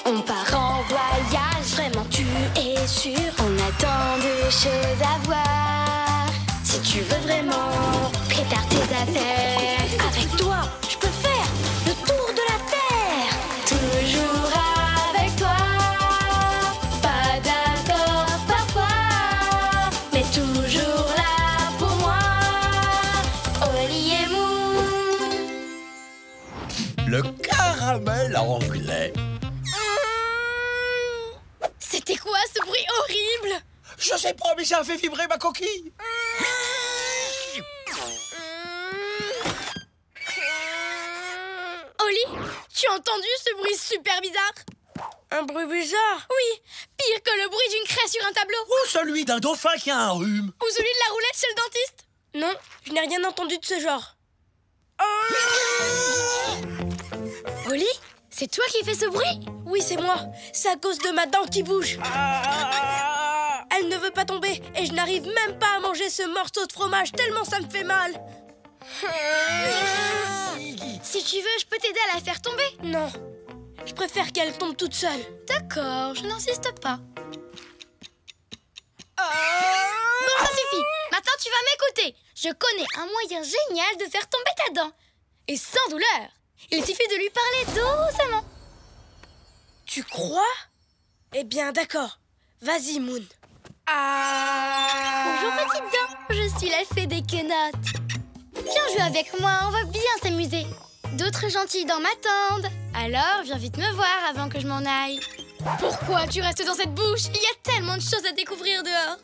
On part en voyage, vraiment tu es sûr. On a tant de choses à voir. Si tu veux vraiment, prépare tes affaires. Avec toi, je peux faire le tour de la terre. Toujours avec toi. Pas d'accord parfois, mais toujours là pour moi. Oli et Moon. Le caramel anglais. C'était quoi ce bruit horrible? Je sais pas, mais ça a fait vibrer ma coquille. Oli, tu as entendu ce bruit super bizarre? Un bruit bizarre? Oui, pire que le bruit d'une craie sur un tableau. Ou celui d'un dauphin qui a un rhume. Ou celui de la roulette chez le dentiste. Non, je n'ai rien entendu de ce genre. Oli, c'est toi qui fais ce bruit? Oui, c'est moi. C'est à cause de ma dent qui bouge. Elle ne veut pas tomber et je n'arrive même pas à manger ce morceau de fromage tellement ça me fait mal. Si tu veux, je peux t'aider à la faire tomber. Non, je préfère qu'elle tombe toute seule. D'accord, je n'insiste pas. Bon, ça suffit. Maintenant, tu vas m'écouter. Je connais un moyen génial de faire tomber ta dent. Et sans douleur. Il suffit de lui parler doucement. Tu crois? Eh bien, d'accord. Vas-y, Moon. Bonjour, petite dent. Je suis la fée des quenottes. Viens jouer avec moi, on va bien s'amuser. D'autres gentilles dents m'attendent. Alors, viens vite me voir avant que je m'en aille. Pourquoi tu restes dans cette bouche? Il y a tellement de choses à découvrir dehors.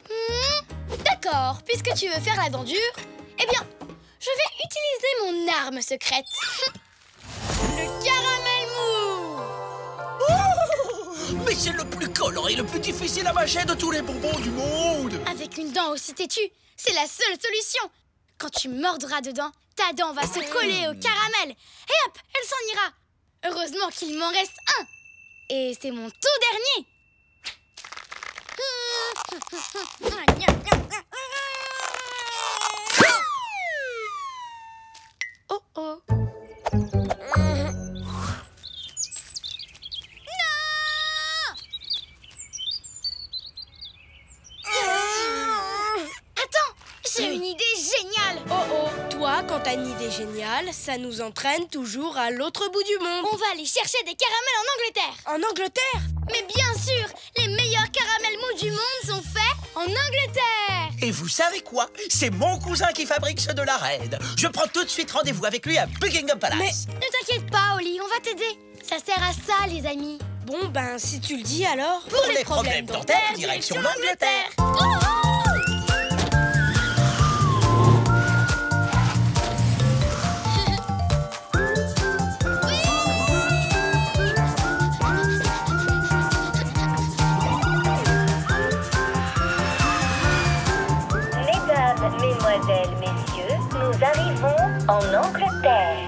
D'accord, puisque tu veux faire la dent dure, eh bien, je vais utiliser mon arme secrète. Le caramel mou. Oh, mais c'est le plus collant et le plus difficile à mâcher de tous les bonbons du monde. Avec une dent aussi têtue, c'est la seule solution. Quand tu mordras dedans, ta dent va se coller au caramel. Et hop, elle s'en ira. Heureusement qu'il m'en reste un. Et c'est mon tout dernier. Oh oh. J'ai une idée géniale. Oh oh, toi, quand t'as une idée géniale, ça nous entraîne toujours à l'autre bout du monde. On va aller chercher des caramels en Angleterre. En Angleterre? Mais bien sûr, les meilleurs caramels mous du monde sont faits en Angleterre. Et vous savez quoi? C'est mon cousin qui fabrique ceux de la reine. Je prends tout de suite rendez-vous avec lui à Buckingham Palace. Mais ne t'inquiète pas, Oli, on va t'aider. Ça sert à ça, les amis. bon, ben, si tu le dis alors... Pour les problèmes dentaires, direction l'Angleterre. Mesdemoiselles, messieurs, nous arrivons en Angleterre.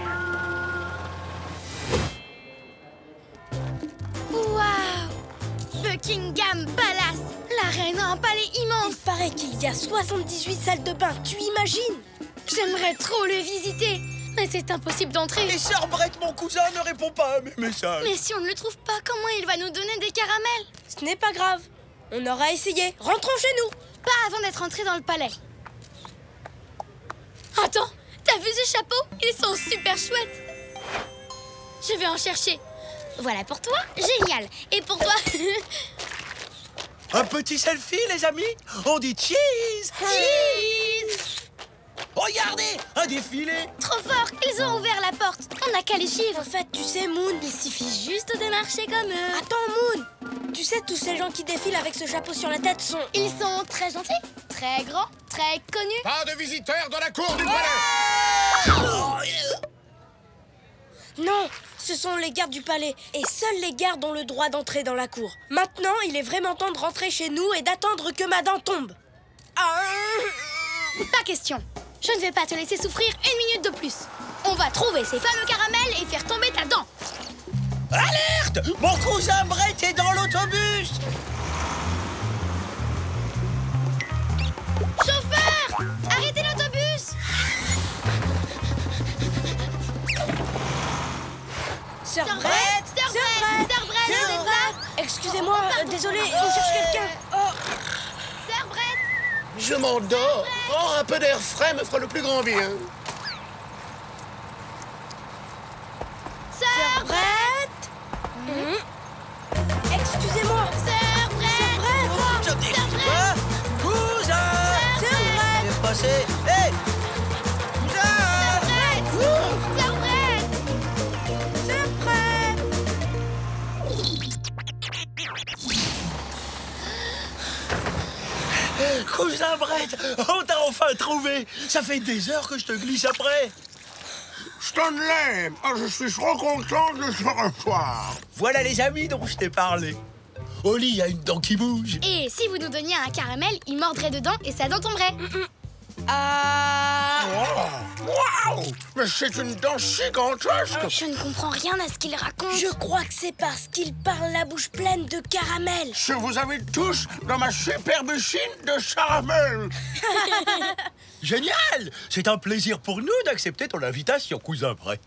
Waouh! Buckingham Palace! La reine a un palais immense! Il paraît qu'il y a 78 salles de bain, tu imagines? J'aimerais trop le visiter, mais c'est impossible d'entrer. Et Sir Brett, mon cousin, ne répond pas à mes messages. Mais si on ne le trouve pas, comment il va nous donner des caramels? Ce n'est pas grave, on aura essayé. Rentrons chez nous. Pas avant d'être entré dans le palais. Attends, t'as vu ces chapeaux? Ils sont super chouettes. Je vais en chercher. Voilà pour toi, génial. Et pour toi? Un petit selfie, les amis? On dit cheese. Cheese! Regardez, un défilé. Trop fort, ils ont ouvert la porte. On n'a qu'à les suivre. En fait, tu sais, Moon... Il suffit juste de marcher comme eux. Attends, Moon! Tu sais, tous ces gens qui défilent avec ce chapeau sur la tête sont... Ils sont très gentils, très grands, très connus. Pas de visiteurs dans la cour du palais. Non, ce sont les gardes du palais. Et seuls les gardes ont le droit d'entrer dans la cour. Maintenant, il est vraiment temps de rentrer chez nous et d'attendre que ma dent tombe. Pas question. Je ne vais pas te laisser souffrir une minute de plus. On va trouver ces fameux caramels et faire tomber ta dent. Alerte! Mon cousin Brett est dans l'autobus. Chauffeur! Arrêtez l'autobus! Sir Sir Brett, Brett, Sir Brett, Sir Brett, vous êtes là? excusez-moi, désolé, on cherche quelqu'un. Oh. Sœur Brett! Je m'endors. Oh, un peu d'air frais me fera le plus grand bien. Sœur Brett. Excusez-moi. Sœur Brett! Attendez, quoi? Cousin! Sœur Brett. Qu'est-ce qui est passé? Hé! Cousin! Sœur Brett! Sœur Brett. Cousin Brett, on t'a enfin trouvé. Ça fait des heures que je te glisse après. Stanley, oh, je suis trop content de te revoir. Voilà les amis dont je t'ai parlé. Oli a une dent qui bouge. Et si vous nous donniez un caramel, il mordrait dedans et sa dent tomberait. Waouh! Mais c'est une dent gigantesque. Je ne comprends rien à ce qu'il raconte. Je crois que c'est parce qu'il parle la bouche pleine de caramel. Je vous invite tous dans ma superbe chine de caramel. Génial! C'est un plaisir pour nous d'accepter ton invitation, cousin Brett.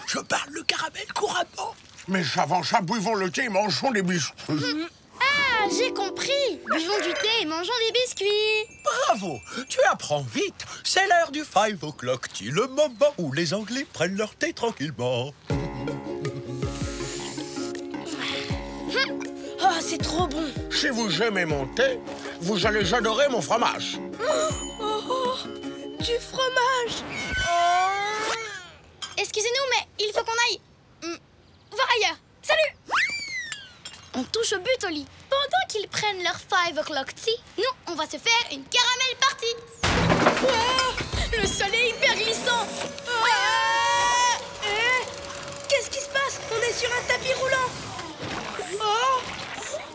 Je parle le caramel couramment. Mais avant ça, buvons le thé et mangeons des biscuits. Ah, j'ai compris. Buvons du thé et mangeons des biscuits. Bravo! Tu apprends vite. C'est l'heure du 5 o'clock tea, le moment où les Anglais prennent leur thé tranquillement. Oh, c'est trop bon. Si vous aimez mon thé, vous allez adorer mon fromage. Oh, du fromage. Excusez-nous, mais il faut qu'on aille voir ailleurs. Salut! On touche au but, Oli. Pendant qu'ils prennent leur 5 o'clock tea, nous, on va se faire une caramel party. Oh, le sol est hyper glissant. Qu'est-ce qui se passe? On est sur un tapis roulant. Oh,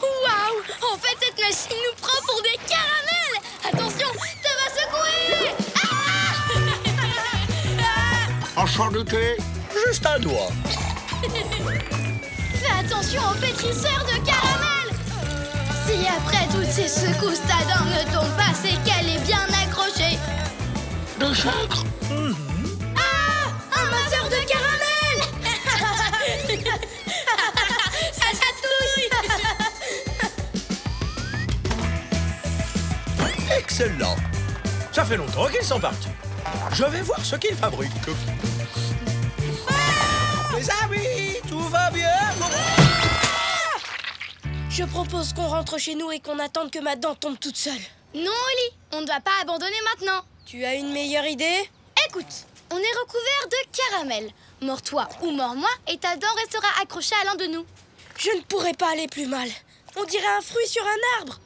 Waouh! En fait, cette machine nous prend pour des caramels. Attention, ça va secouer. Un champ de thé. Juste un doigt. Fais attention aux pétrisseurs de caramel. Si après toutes ces secousses, ta dent ne tombe pas, c'est qu'elle est bien accrochée. De sucre. Ah! Un masseur de caramel. Ça chatouille. Excellent. Ça fait longtemps qu'ils sont partis. Je vais voir ce qu'ils fabriquent. Les amis, tout va bien? je propose qu'on rentre chez nous et qu'on attende que ma dent tombe toute seule. Non, Oli, on ne doit pas abandonner maintenant. Tu as une meilleure idée? Écoute, on est recouvert de caramel. Mords-toi ou mords-moi et ta dent restera accrochée à l'un de nous. Je ne pourrais pas aller plus mal. On dirait un fruit sur un arbre.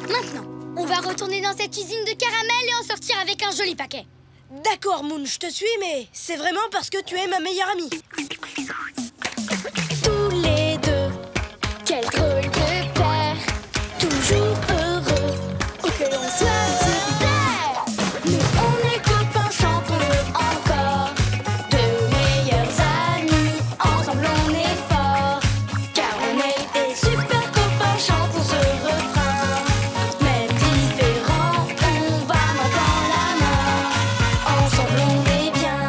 Maintenant, on va retourner dans cette usine de caramel et en sortir avec un joli paquet. D'accord, Moon, je te suis, mais c'est vraiment parce que tu es ma meilleure amie. Tous les deux, quel drôle de paire, toujours heureux, où que l'on soit sur terre. Nous on est copains, chantons-le encore, de meilleurs amis, ensemble on est forts, car on est des super copains, chantons ce refrain. Même différents, on va main dans la main, ensemble on est bien.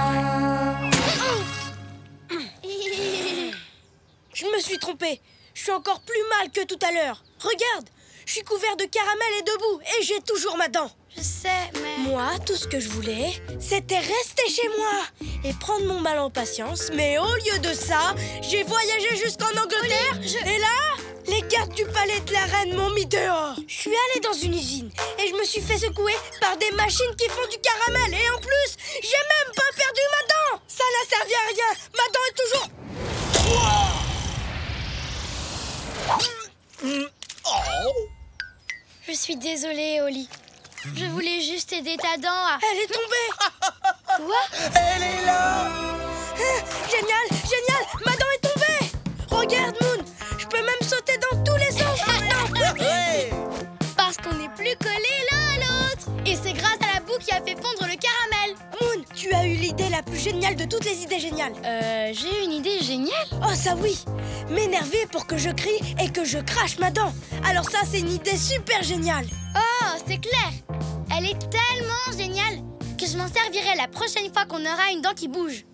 Je me suis trompée. Je suis encore plus mal que tout à l'heure. Regarde, je suis couvert de caramel et debout et j'ai toujours ma dent. Je sais, mais... Moi, tout ce que je voulais, c'était rester chez moi et prendre mon mal en patience. Mais au lieu de ça, j'ai voyagé jusqu'en Angleterre. Et là, les gardes du palais de la reine m'ont mis dehors. Je suis allée dans une usine et je me suis fait secouer par des machines qui font du caramel. Et en plus, j'ai même pas perdu ma dent. Ça n'a servi à rien. Ma dent est toujours... Oh. Je suis désolée, Oli. Je voulais juste aider ta dent à... Elle est tombée. Quoi? Elle est là. Génial, génial, ma dent est tombée. Regarde, Moon, je peux même sauter dans tous les sens maintenant. Ouais. Parce qu'on n'est plus collés l'un à l'autre. Et c'est grâce à la boue qui a fait fondre le caramel. Moon, tu as eu l'idée la plus géniale de toutes les idées géniales. J'ai une idée géniale. Oh, ça oui. M'énerver pour que je crie et que je crache ma dent. Alors ça, c'est une idée super géniale. Oh, c'est clair. Elle est tellement géniale que je m'en servirai la prochaine fois qu'on aura une dent qui bouge.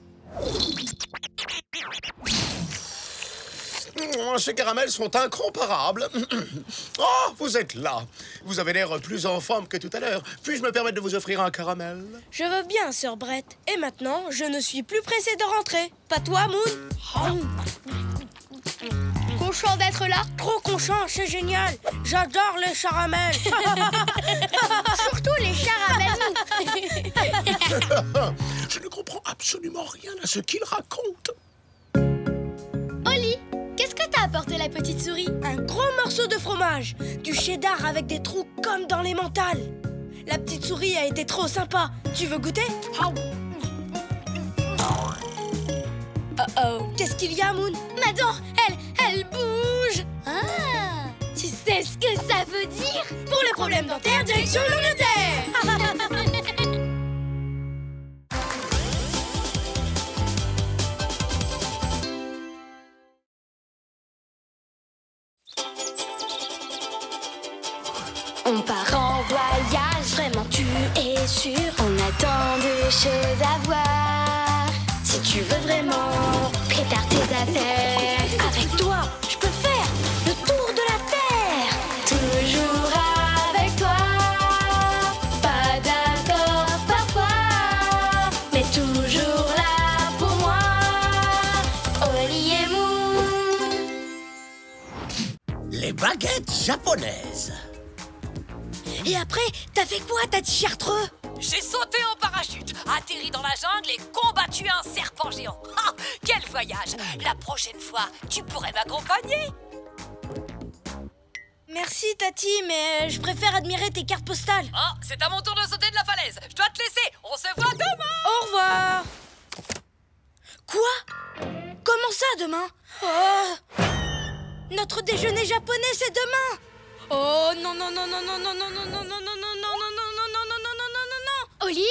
Ces caramels sont incomparables. Oh, vous êtes là. Vous avez l'air plus en forme que tout à l'heure. Puis-je me permettre de vous offrir un caramel? Je veux bien, Sœur Brett. Et maintenant, je ne suis plus pressée de rentrer. Pas toi, Moon? Content d'être là. Trop content, c'est génial. J'adore les caramels. Surtout les caramels. Je ne comprends absolument rien à ce qu'il raconte. Oli, qu'est-ce que t'as apporté la petite souris? Un gros morceau de fromage. Du cheddar avec des trous comme dans les mentales. La petite souris a été trop sympa. Tu veux goûter? Oh, qu'est-ce qu'il y a, Moon? Ma dent, elle bouge. Ah, tu sais ce que ça veut dire? Pour les problèmes dentaires, direction l'Angleterre. On part en voyage, vraiment tu es sûr. On a tant de choses à voir. Si tu veux vraiment, prépare tes affaires. Avec toi, je peux faire le tour de la terre. Toujours avec toi. Pas d'accord parfois, mais toujours là pour moi. Oli et Moon. Les baguettes japonaises. Et après, t'as fait quoi, Tati Chartreux? J'ai sauté en parachute, atterri dans la jungle et combattu un serpent géant. Ah, quel voyage! La prochaine fois, tu pourrais m'accompagner. Merci, Tati, mais je préfère admirer tes cartes postales. Oh, c'est à mon tour de sauter de la falaise. Je dois te laisser. On se voit demain. Au revoir. Quoi? Comment ça, demain? Oh! Notre déjeuner japonais, c'est demain! Oh non, non, non, non, non, non, non, non, non, non, non, non, non, non, non, non, non, non, non, non. Oli,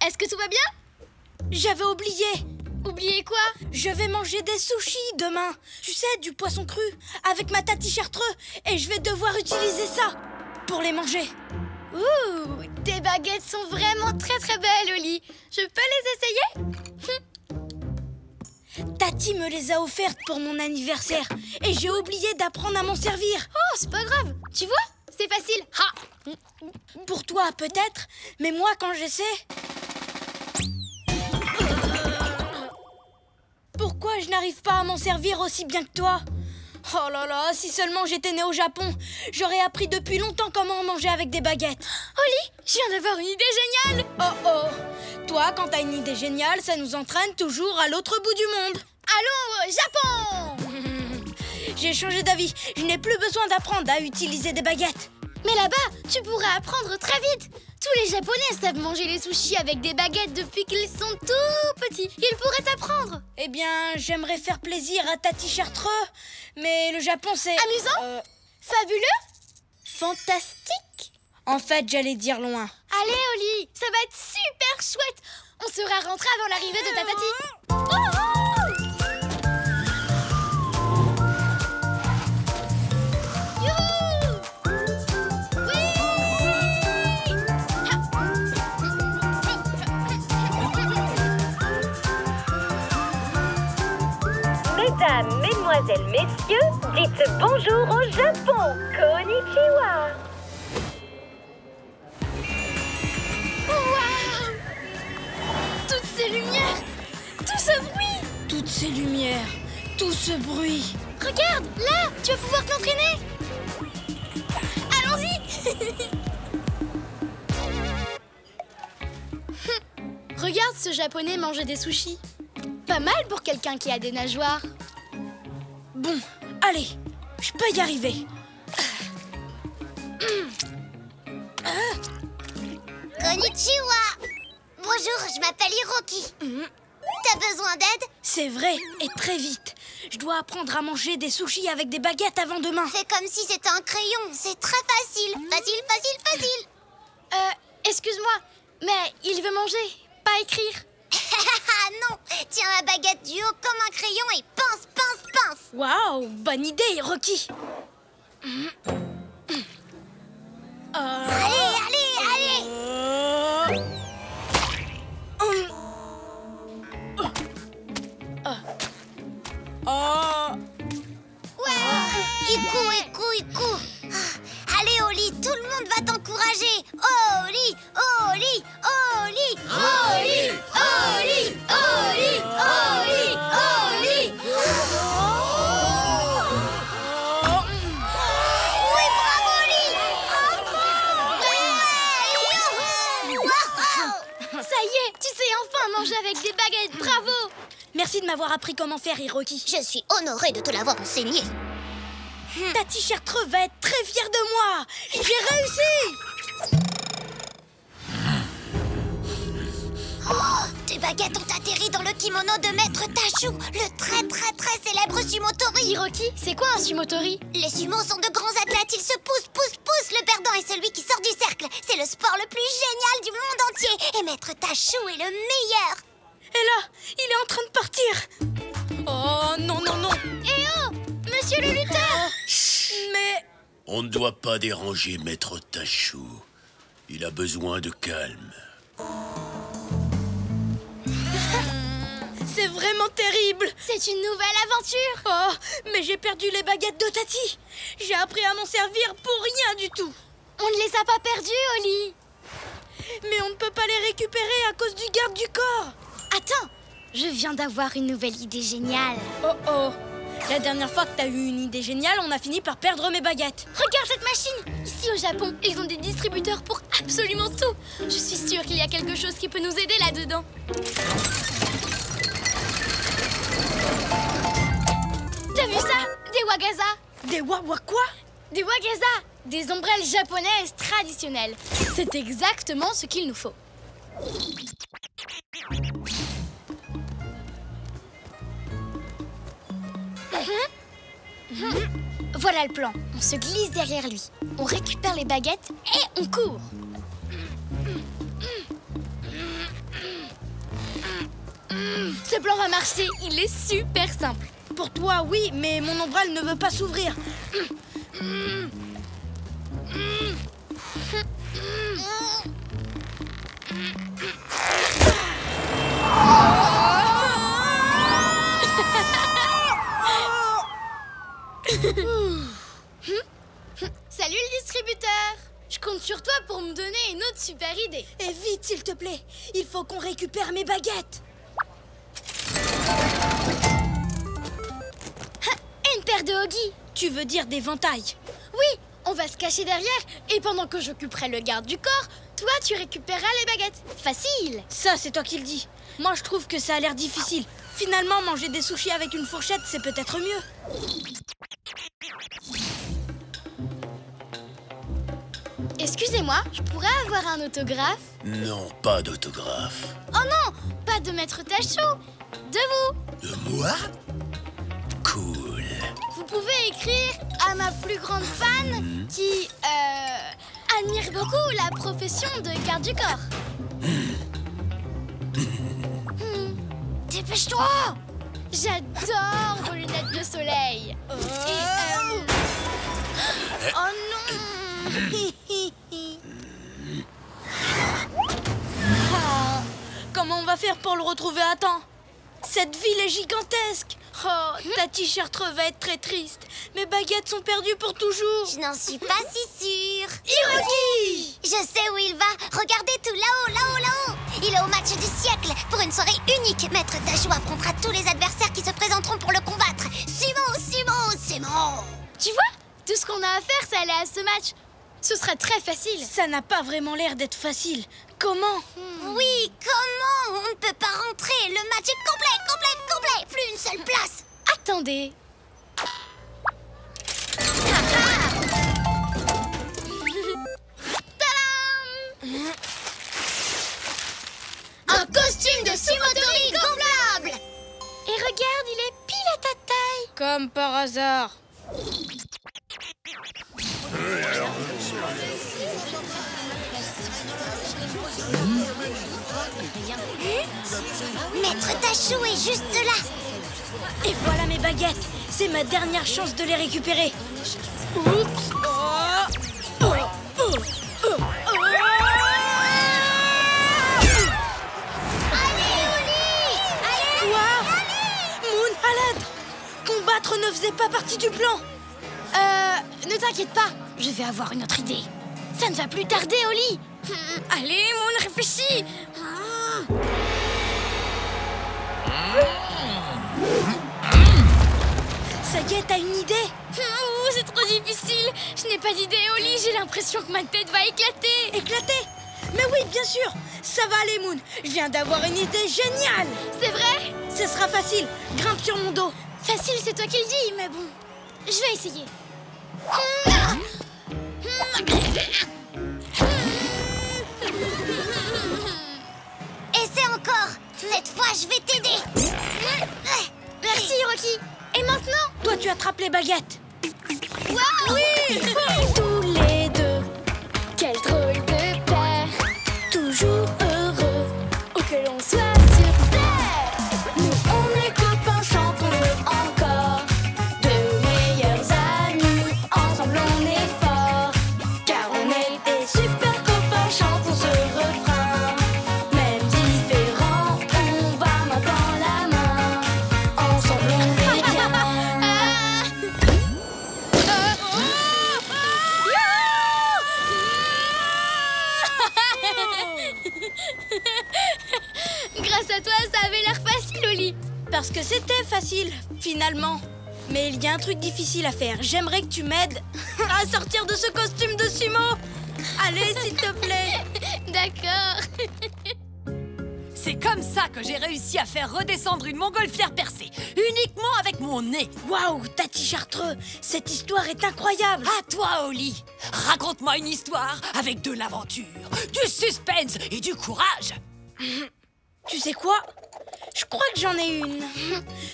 est-ce que tout va bien? J'avais oublié. Oubliez quoi? Je vais manger des sushis demain. Tu sais, du poisson cru, avec ma Tati Chartreux. Et je vais devoir utiliser ça pour les manger. Ouh, tes baguettes sont vraiment très très belles, Oli. Je peux les essayer? Tati me les a offertes pour mon anniversaire. Et j'ai oublié d'apprendre à m'en servir. Oh, c'est pas grave. Tu vois, c'est facile. Ha! Pour toi, peut-être. Mais moi, quand j'essaie... Pourquoi je n'arrive pas à m'en servir aussi bien que toi? Oh là là, si seulement j'étais née au Japon, j'aurais appris depuis longtemps comment manger avec des baguettes. Oli, je viens d'avoir une idée géniale. Oh oh, toi, quand t'as une idée géniale, ça nous entraîne toujours à l'autre bout du monde. Allons au Japon. J'ai changé d'avis, je n'ai plus besoin d'apprendre à utiliser des baguettes. Mais là-bas, tu pourras apprendre très vite. Tous les Japonais savent manger les sushis avec des baguettes depuis qu'ils sont tout petits. Ils pourraient t'apprendre. Eh bien, j'aimerais faire plaisir à Tati Chartreux, mais le Japon, c'est... Amusant? Fabuleux? Fantastique? En fait, j'allais dire loin. Allez, Oli, ça va être super chouette. On sera rentré avant l'arrivée de ta Tati. Oh, oh! Mesdames, mesdemoiselles, messieurs, dites bonjour au Japon. Konnichiwa. Waouh! Toutes ces lumières, tout ce bruit. Toutes ces lumières, tout ce bruit. Regarde, là, tu vas pouvoir t'entraîner. Allons-y. Regarde ce Japonais manger des sushis. Pas mal pour quelqu'un qui a des nageoires. Bon, allez, je peux y arriver. Konnichiwa. Bonjour, je m'appelle Hiroki. T'as besoin d'aide? C'est vrai, et très vite. Je dois apprendre à manger des sushis avec des baguettes avant demain. Fais comme si c'était un crayon, c'est très facile. Facile, facile, facile. Excuse-moi, mais il veut manger, pas écrire. Non, tiens la baguette du haut comme un crayon et pince, pince, pince. Waouh, bonne idée, Rocky. Allez, allez, allez. Ça y est, tu sais enfin manger avec des baguettes, bravo! Merci de m'avoir appris comment faire, Hiroki. Je suis honorée de te l'avoir enseigné. Ta t-shirt va être très fière de moi. J'ai réussi. Oh, tes baguettes ont atterri dans le kimono de Maître Tachou, le très célèbre sumotori. Hiroki, c'est quoi un sumotori? Les sumos sont de grands athlètes, ils se poussent. Le perdant est celui qui sort du cercle. C'est le sport le plus génial du monde entier. Et Maître Tachou est le meilleur. Et là, il est en train de partir. Oh, non. Eh oh, monsieur le lutteur! Mais... On ne doit pas déranger Maître Tachou. Il a besoin de calme. C'est vraiment terrible. C'est une nouvelle aventure. Oh, mais j'ai perdu les baguettes de Tati. J'ai appris à m'en servir pour rien du tout. On ne les a pas perdues, Oli. Mais on ne peut pas les récupérer à cause du garde du corps. Attends, je viens d'avoir une nouvelle idée géniale. Oh. La dernière fois que t'as eu une idée géniale, on a fini par perdre mes baguettes. Regarde cette machine. Ici au Japon, ils ont des distributeurs pour absolument tout. Je suis sûre qu'il y a quelque chose qui peut nous aider là-dedans. T'as vu ça? Des wagaza. Des quoi? Des wagaza. Des ombrelles japonaises traditionnelles. C'est exactement ce qu'il nous faut. Voilà le plan. On se glisse derrière lui. On récupère les baguettes et on court. Ce plan va marcher. Il est super simple. Pour toi, oui, mais mon ombrelle ne veut pas s'ouvrir. Salut le distributeur. Je compte sur toi pour me donner une autre super idée. Et vite, s'il te plaît. Il faut qu'on récupère mes baguettes. Une paire de hoggies. Tu veux dire d'éventail? Oui, on va se cacher derrière et pendant que j'occuperai le garde du corps, toi tu récupéreras les baguettes. Facile. Ça, c'est toi qui le dis. Moi, je trouve que ça a l'air difficile. Finalement, manger des sushis avec une fourchette, c'est peut-être mieux. Excusez-moi, je pourrais avoir un autographe? Non, pas d'autographe. Oh non, pas de Maître Tachou, de vous. De moi? Cool. Vous pouvez écrire à ma plus grande fan qui admire beaucoup la profession de garde du corps. Dépêche-toi! J'adore vos lunettes de soleil. Oh non! Comment on va faire pour le retrouver à temps? Cette ville est gigantesque. Oh, ta t-shirt va être très triste. Mes baguettes sont perdues pour toujours. Je n'en suis pas si sûre. Hiroki! Je sais où il va. Regardez tout là-haut. Il est au match du siècle. Pour une soirée unique, Maître Tachou affrontera tous les adversaires qui se présenteront pour le combattre. Sumo. Tu vois? Tout ce qu'on a à faire, c'est aller à ce match. Ce sera très facile. Ça n'a pas vraiment l'air d'être facile. Comment? Oui, comment? On ne peut pas rentrer. Le match est complet. Plus une seule place. Attendez. Tadam! Un costume de sumotori gonflable. Et regarde, il est pile à ta taille. Comme par hasard. Maître Tachou est juste là. Et voilà mes baguettes. C'est ma dernière chance de les récupérer. Oups. Allez, Oli! Quoi? Moon, à l'aide! Combattre ne faisait pas partie du plan. Ne t'inquiète pas, je vais avoir une autre idée. Ça ne va plus tarder, Oli. Allez, Moon, réfléchis. Ça y est, t'as une idée? C'est trop difficile. Je n'ai pas d'idée, Oli. J'ai l'impression que ma tête va éclater. Éclater? Mais oui, bien sûr. Ça va aller, Moon. Je viens d'avoir une idée géniale. C'est vrai? Ce sera facile. Grimpe sur mon dos. Facile, c'est toi qui le dis, mais bon. Je vais essayer. Essaie encore. Cette fois, je vais t'aider. Merci, Rocky. Et maintenant? Toi, tu attrapes les baguettes. Waouh! Oui. Tous les deux, quel drôle de paire. Toujours heureux, où que l'on soit sur terre. Nous, on est copains, chantons-le encore. De meilleurs amis, ensemble on est forts. Car on est des super copains, chantons ce refrain. Même différents, on va main dans la main. Ensemble on est bien. Grâce à toi, ça avait l'air facile, Oli. Parce que c'était facile, finalement. Mais il y a un truc difficile à faire. J'aimerais que tu m'aides à sortir de ce costume de sumo. Allez, s'il te plaît. D'accord. C'est comme ça que j'ai réussi à faire redescendre une montgolfière percée, uniquement avec mon nez. Waouh, Tati Chartreux, cette histoire est incroyable. À toi, Oli. Raconte-moi une histoire avec de l'aventure, du suspense et du courage. Tu sais quoi? Je crois que j'en ai une.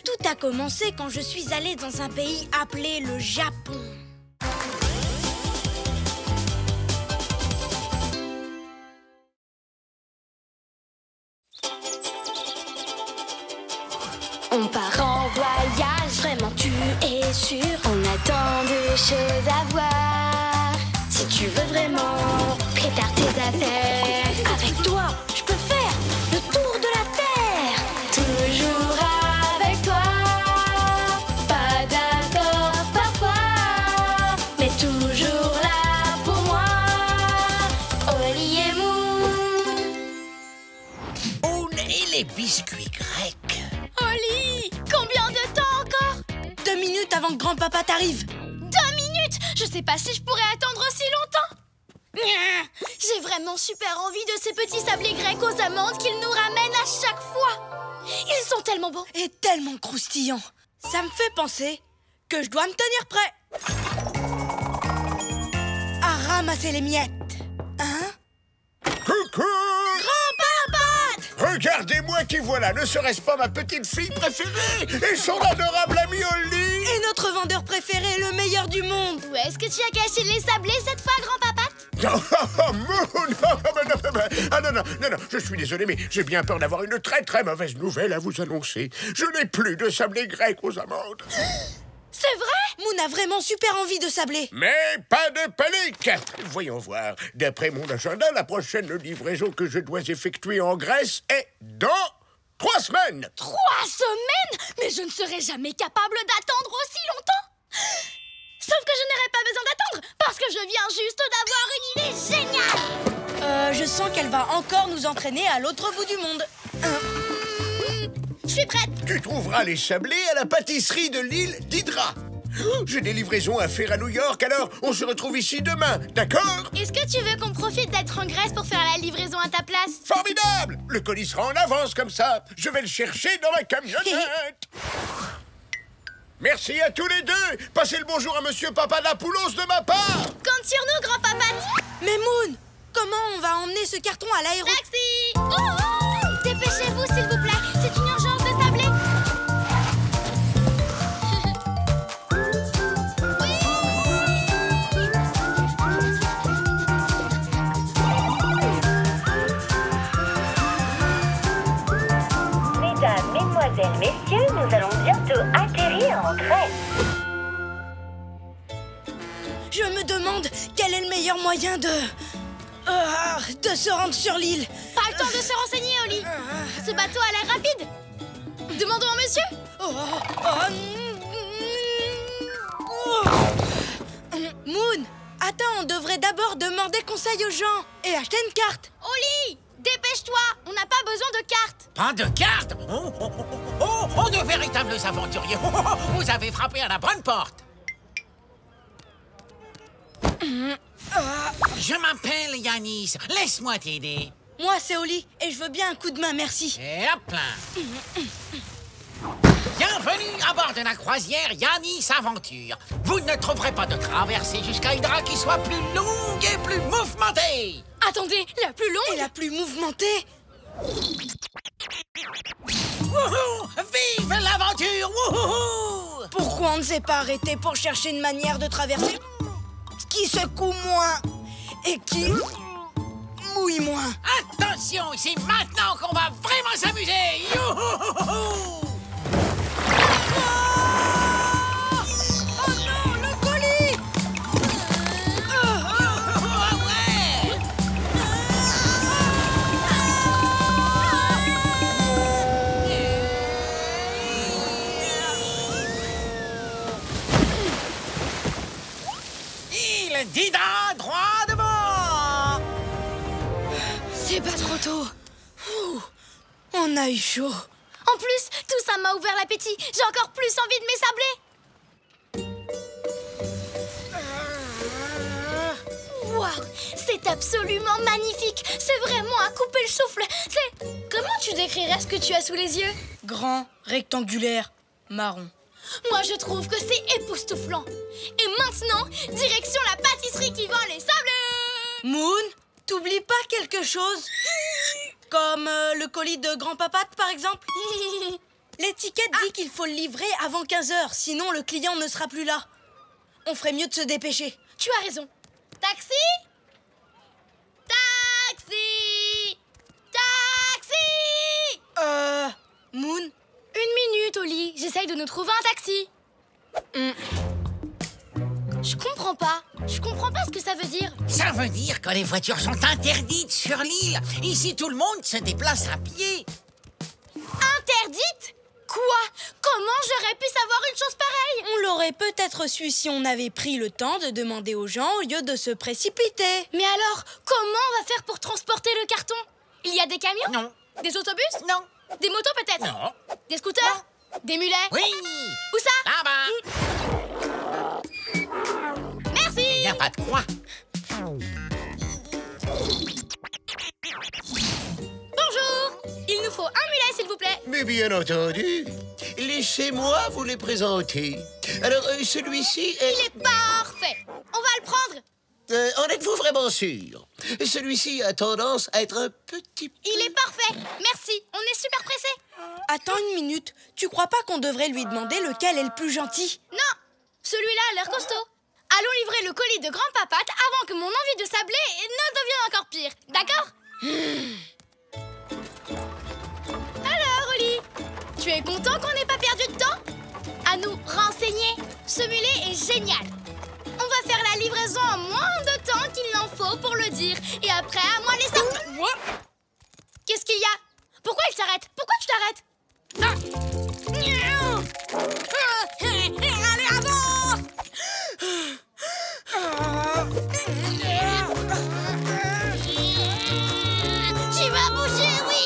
Tout a commencé quand je suis allée dans un pays appelé le Japon. On part en voyage, vraiment tu es sûr. On a tant de choses à voir. Si tu veux vraiment, prépare tes affaires. Avec toi, je peux faire le tour de la terre. Toujours avec toi. Pas d'accord parfois, mais toujours là pour moi. Oli et Moon. On est les biscuits grecs. Oli, combien de temps encore? 2 minutes avant que grand-papa t'arrive. 2 minutes? Je sais pas si je pourrais attendre aussi longtemps. J'ai vraiment super envie de ces petits sablés grecs aux amandes qu'ils nous ramènent à chaque fois. Ils sont tellement beaux. Et tellement croustillants. Ça me fait penser que je dois me tenir prêt à ramasser les miettes. Hein? Coucou! Grand-papa! Regardez-moi qui voilà, ne serait-ce pas ma petite fille préférée et son adorable ami Oli? Et notre vendeur préféré, le meilleur du monde. Où est-ce que tu as caché les sablés cette fois, grand-papa? Ah non, je suis désolé, mais j'ai bien peur d'avoir une très très mauvaise nouvelle à vous annoncer. Je n'ai plus de sablé grec aux amandes. C'est vrai? Moon a vraiment super envie de sablé. Mais pas de panique! Voyons voir. D'après mon agenda, la prochaine livraison que je dois effectuer en Grèce est dans 3 semaines. 3 semaines? Mais je ne serai jamais capable d'attendre aussi longtemps. Sauf que je n'aurai pas besoin d'attendre, parce que je viens juste d'avoir une idée géniale. Je sens qu'elle va encore nous entraîner à l'autre bout du monde. Je suis prête. Tu trouveras les sablés à la pâtisserie de l'île d'Hydra. J'ai des livraisons à faire à New York, alors on se retrouve ici demain, d'accord? Est-ce que tu veux qu'on profite d'être en Grèce pour faire la livraison à ta place? Formidable! Le colis sera en avance comme ça. Je vais le chercher dans ma camionnette. Merci à tous les deux. Passez le bonjour à Monsieur Papadapoulos de ma part. Compte sur nous, grand-papa. Mais Moon, comment on va emmener ce carton à l'aéroport? Taxi! Oh! Dépêchez-vous, s'il vous plaît. C'est une urgence de sablé. Mesdames, mesdemoiselles, messieurs, nous allons bientôt atterrir en Grèce. Je me demande quel est le meilleur moyen de se rendre sur l'île. Pas le temps de se renseigner, Oli. Ce bateau a l'air rapide. Demandons au monsieur. Moon, attends, on devrait d'abord demander conseil aux gens et acheter une carte. Oli, dépêche-toi. On n'a pas besoin de carte. Pas de carte? Oh, de véritables aventuriers. Vous avez frappé à la bonne porte. Je m'appelle Yanis. Laisse-moi t'aider. Moi, c'est Oli, et je veux bien un coup de main, merci. Et hop là. Bienvenue à bord de la croisière Yanis Aventure. Vous ne trouverez pas de traversée jusqu'à Hydra qui soit plus longue et plus mouvementée. Attendez, la plus longue Et la plus mouvementée? Wouhou! Vive l'aventure! Wouhou! Pourquoi on ne s'est pas arrêté pour chercher une manière de traverser qui secoue moins et qui mouille moins? Attention, c'est maintenant qu'on va vraiment s'amuser! Youhouhouhou! Oh non, le colis! Ouais! Il dira droit devant! C'est pas trop tôt. Ouh, on a eu chaud. En plus, tout ça m'a ouvert l'appétit. J'ai encore plus envie de m'essabler. Waouh, c'est absolument magnifique. C'est vraiment à couper le souffle. Comment tu décrirais ce que tu as sous les yeux? Grand, rectangulaire, marron. Moi, je trouve que c'est époustouflant. Et maintenant, direction la pâtisserie qui vend les sablés. Moon, t'oublies pas quelque chose? Comme le colis de Grand Papate, par exemple? L'étiquette dit qu'il faut le livrer avant 15 h, sinon le client ne sera plus là. On ferait mieux de se dépêcher. Tu as raison. Taxi? Taxi! Taxi! Moon? Une minute, Oli. J'essaye de nous trouver un taxi. Je comprends pas. Je comprends pas ce que ça veut dire. Ça veut dire que les voitures sont interdites sur l'île. Ici, tout le monde se déplace à pied. Interdite? Quoi? Comment j'aurais pu savoir une chose pareille? On l'aurait peut-être su si on avait pris le temps de demander aux gens au lieu de se précipiter. Mais alors, comment on va faire pour transporter le carton? Il y a des camions? Non. Des autobus? Non. Des motos peut-être? Non. Des scooters? Des mulets? Oui. Où ça? Là-bas. Merci! Il n'y a pas de quoi. Bonjour! Il nous faut un mulet, s'il vous plaît. Mais bien entendu. Laissez-moi vous les présenter. Alors, celui-ci est... Il est parfait! On va le prendre! en êtes-vous vraiment sûr? Celui-ci a tendance à être un petit peu... Il est parfait! Merci, on est super pressés. Attends une minute, tu crois pas qu'on devrait lui demander lequel est le plus gentil? Non! Celui-là a l'air costaud. Allons livrer le colis de Grand Papate avant que mon envie de sablé ne devienne encore pire. D'accord? Alors, Oli, tu es content qu'on n'ait pas perdu de temps? À nous renseigner. Ce mulet est génial. On va faire la livraison en moins de temps qu'il n'en faut pour le dire. Et après, à moi les sables. Qu'est-ce qu'il y a? Pourquoi il s'arrête? Pourquoi tu t'arrêtes? Allez, avance! Tu vas bouger, oui!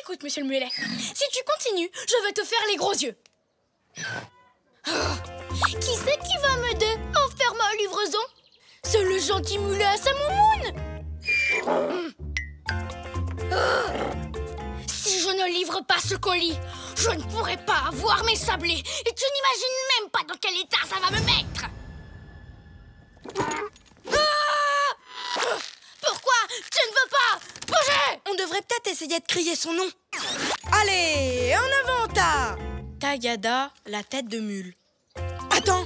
Écoute, monsieur le mulet, si tu continues, je vais te faire les gros yeux. Qui c'est qui va m'aider à faire ma livraison? C'est le gentil mulet à sa moumoune. Si je ne livre pas ce colis, je ne pourrai pas avoir mes sablés. Et tu n'imagines même pas dans quel état ça va me mettre. Pourquoi tu ne veux pas bouger? On devrait peut-être essayer de crier son nom. Allez, en avant, Tagada, la tête de mule. Attends,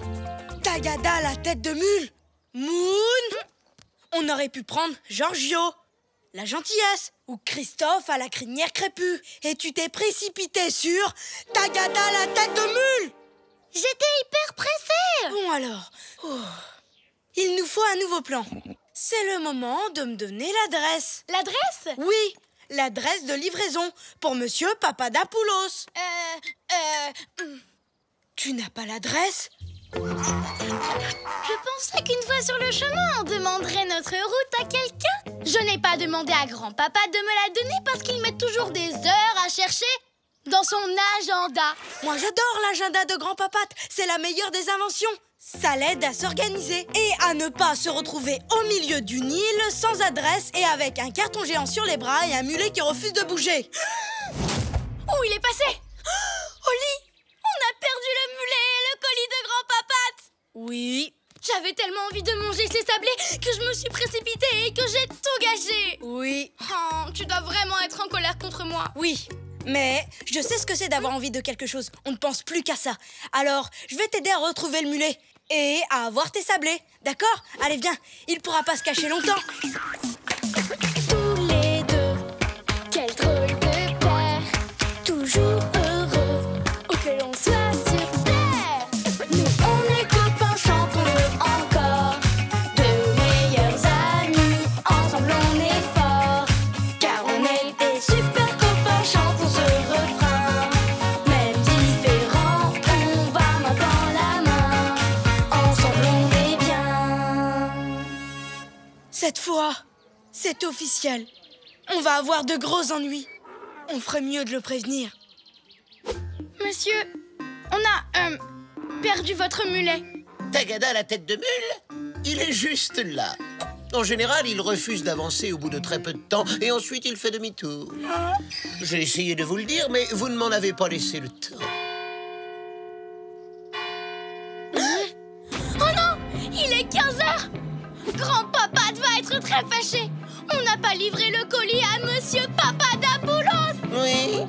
Tagada, la tête de mule. Moon. On aurait pu prendre Giorgio, la gentillesse, ou Christophe à la crinière crépue. Et tu t'es précipité sur Tagada, la tête de mule. J'étais hyper pressée. Bon alors, il nous faut un nouveau plan. C'est le moment de me donner l'adresse. L'adresse? Oui, l'adresse de livraison pour Monsieur Papadapoulos. Tu n'as pas l'adresse? Je pensais qu'une fois sur le chemin, on demanderait notre route à quelqu'un. Je n'ai pas demandé à grand-papa de me la donner parce qu'il met toujours des heures à chercher dans son agenda. Moi, j'adore l'agenda de grand-papate. C'est la meilleure des inventions. Ça l'aide à s'organiser et à ne pas se retrouver au milieu du Nil, sans adresse et avec un carton géant sur les bras et un mulet qui refuse de bouger. Où il est passé? Oli, on a perdu le mulet et le colis de grand-papa Pat. Oui. J'avais tellement envie de manger ces sablés que je me suis précipitée et que j'ai tout gâché. Oui. Oh, tu dois vraiment être en colère contre moi. Oui. Mais je sais ce que c'est d'avoir envie de quelque chose. On ne pense plus qu'à ça. Alors, je vais t'aider à retrouver le mulet et à avoir tes sablés. D'accord? Allez, viens. Il pourra pas se cacher longtemps. Tous les deux, quel drôle de père, toujours heureux, où que l'on soit sur terre. Nous on est copains, chantons-le encore, de meilleurs amis, ensemble on est forts, car on est des super copains, chantons ce refrain. Même différents, on va main dans la main, ensemble on est bien. Cette fois, c'est officiel. On va avoir de gros ennuis. On ferait mieux de le prévenir. Monsieur, on a perdu votre mulet. Tagada à la tête de mule? Il est juste là. En général, il refuse d'avancer au bout de très peu de temps et ensuite il fait demi-tour. J'ai essayé de vous le dire, mais vous ne m'en avez pas laissé le temps. Oh non, il est 15h. Grand-papa va être très fâché. On n'a pas livré le colis à Monsieur Papadapoulos. Oui?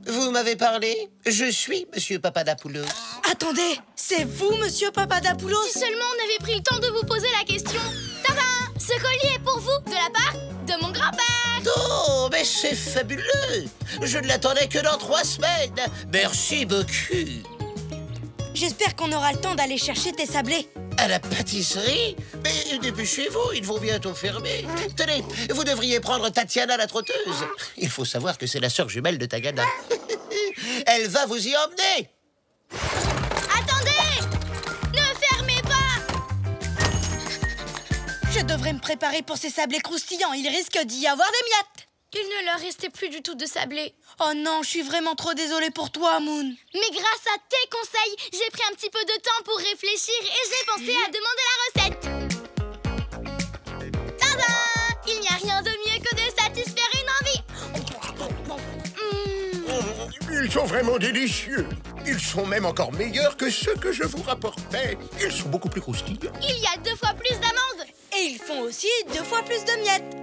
Vous m'avez parlé? Je suis Monsieur Papadapoulos. Attendez, c'est vous, Monsieur Papadapoulos? Si seulement on avait pris le temps de vous poser la question. Tadam! Ce colis est pour vous, de la part de mon grand-père. Oh, mais c'est fabuleux! Je ne l'attendais que dans 3 semaines. Merci beaucoup. J'espère qu'on aura le temps d'aller chercher tes sablés. À la pâtisserie? Mais dépêchez-vous, ils vont bientôt fermer. Tenez, vous devriez prendre Tatiana la trotteuse. Il faut savoir que c'est la sœur jumelle de Tagada. Elle va vous y emmener. Attendez! Ne fermez pas! Je devrais me préparer pour ces sablés croustillants. Il risque d'y avoir des miettes. Il ne leur restait plus du tout de sablés. Oh non, je suis vraiment trop désolée pour toi, Moon. Mais grâce à tes conseils, j'ai pris un petit peu de temps pour réfléchir et j'ai pensé à demander la recette. Tada! Il n'y a rien de mieux que de satisfaire une envie. Ils sont vraiment délicieux. Ils sont même encore meilleurs que ceux que je vous rapportais. Ils sont beaucoup plus croustillants. Il y a 2 fois plus d'amandes. Et ils font aussi 2 fois plus de miettes.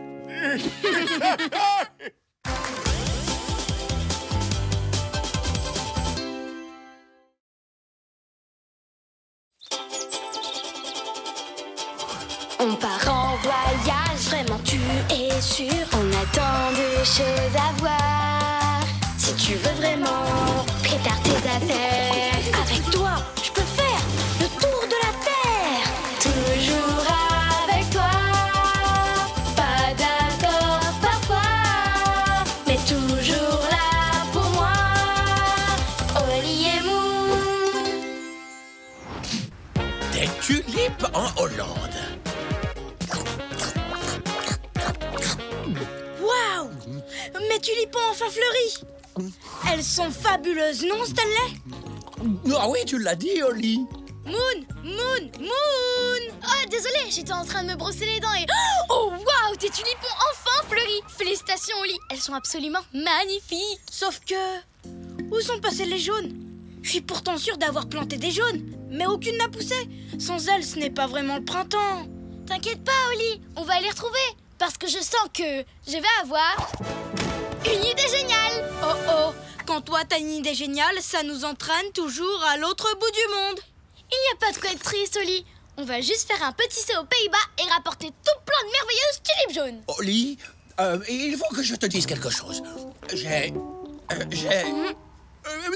On part en voyage, vraiment tu es sûr. On a tant de choses à voir. Si tu veux vraiment, prépare tes affaires. Avec toi, je peux faire le tour de la terre. Toujours avec toi. Pas d'accord parfois, mais toujours là pour moi. Oli et Moon. Des tulipes en Hollande. Waouh! Mes tulipes ont enfin fleuri. Elles sont fabuleuses, non, Stanley? Ah oui, tu l'as dit, Oli. Moon! Oh, désolée, j'étais en train de me brosser les dents et... Oh, waouh, tes tulipes ont enfin fleuri. Félicitations, Oli. Elles sont absolument magnifiques. Sauf que... Où sont passés les jaunes? Je suis pourtant sûre d'avoir planté des jaunes, mais aucune n'a poussé. Sans elles, ce n'est pas vraiment le printemps. T'inquiète pas, Oli, on va les retrouver. Parce que je sens que je vais avoir une idée géniale. Oh, quand toi t'as une idée géniale, ça nous entraîne toujours à l'autre bout du monde. Il n'y a pas de quoi être triste, Oli. On va juste faire un petit saut aux Pays-Bas et rapporter tout plein de merveilleuses tulipes jaunes. Oli, il faut que je te dise quelque chose.